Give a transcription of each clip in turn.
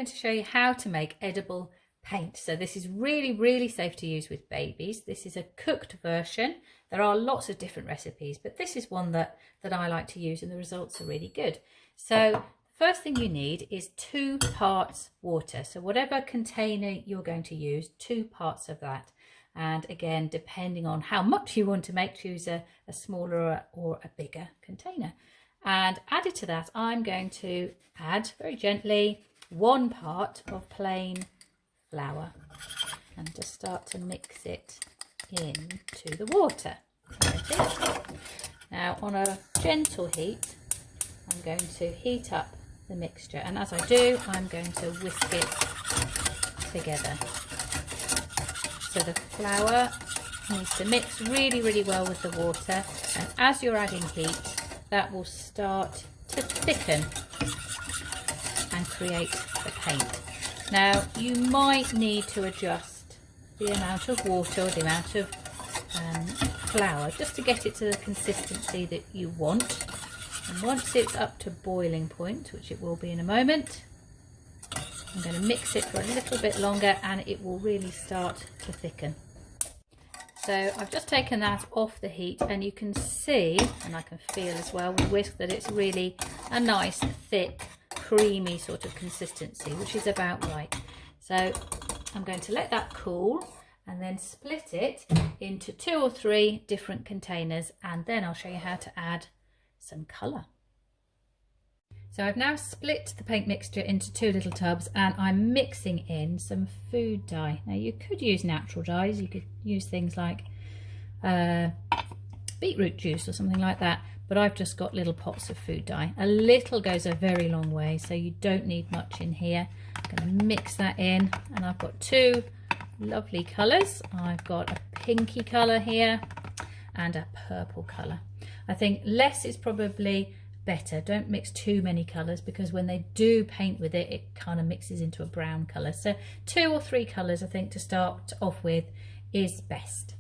going to show you how to make edible paint. So this is really, really safe to use with babies. This is a cooked version. There are lots of different recipes, but this is one that I like to use and the results are really good. So the first thing you need is 2 parts water. So whatever container you're going to use, 2 parts of that. And again, depending on how much you want to make, choose a smaller or a bigger container. And added to that, I'm going to add very gently 1 part of plain flour and just start to mix it into the water. There it is. Now on a gentle heat, I'm going to heat up the mixture, and as I do, I'm going to whisk it together. So the flour needs to mix really, really well with the water, and as you're adding heat, that will start to thicken and create the paint. Now you might need to adjust the amount of water or the amount of flour just to get it to the consistency that you want. And once it's up to boiling point, which it will be in a moment, I'm going to mix it for a little bit longer and it will really start to thicken. So I've just taken that off the heat, and you can see, and I can feel as well with whisk, that it's really a nice thick creamy sort of consistency, which is about right. So I'm going to let that cool and then split it into 2 or 3 different containers, and then I'll show you how to add some colour. So I've now split the paint mixture into 2 little tubs, and I'm mixing in some food dye. Now you could use natural dyes, you could use things like beetroot juice or something like that, but I've just got little pots of food dye. A little goes a very long way, so you don't need much in here. I'm going to mix that in, and I've got 2 lovely colours. I've got a pinky colour here and a purple colour. I think less is probably better. Don't mix too many colours, because when they do paint with it, it kind of mixes into a brown colour. So 2 or 3 colours I think to start off with is best.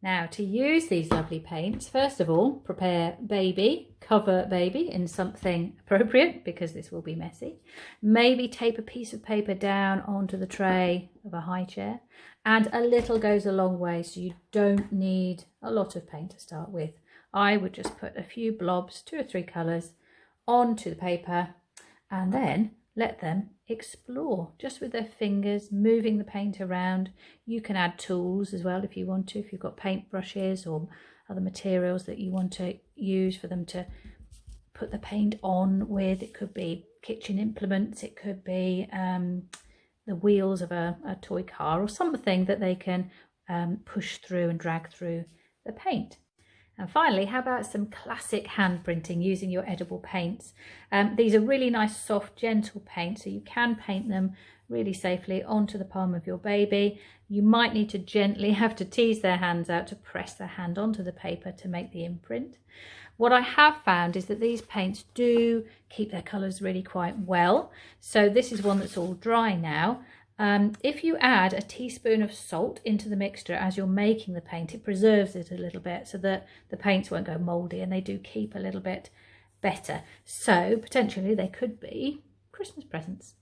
Now to use these lovely paints, first of all, prepare baby, cover baby in something appropriate, because this will be messy. Maybe tape a piece of paper down onto the tray of a high chair, and a little goes a long way, so you don't need a lot of paint to start with. I would just put a few blobs, 2 or 3 colours, onto the paper and then let them explore just with their fingers, moving the paint around. You can add tools as well if you want to, if you've got paint brushes or other materials that you want to use for them to put the paint on with. It could be kitchen implements, it could be the wheels of a toy car or something that they can push through and drag through the paint. And finally, how about some classic hand printing using your edible paints? These are really nice, soft, gentle paints, so you can paint them really safely onto the palm of your baby. You might need to gently have to tease their hands out to press their hand onto the paper to make the imprint. What I have found is that these paints do keep their colours really quite well. So this is one that's all dry now. If you add a teaspoon of salt into the mixture as you're making the paint, it preserves it a little bit so that the paints won't go mouldy, and they do keep a little bit better. So potentially they could be Christmas presents.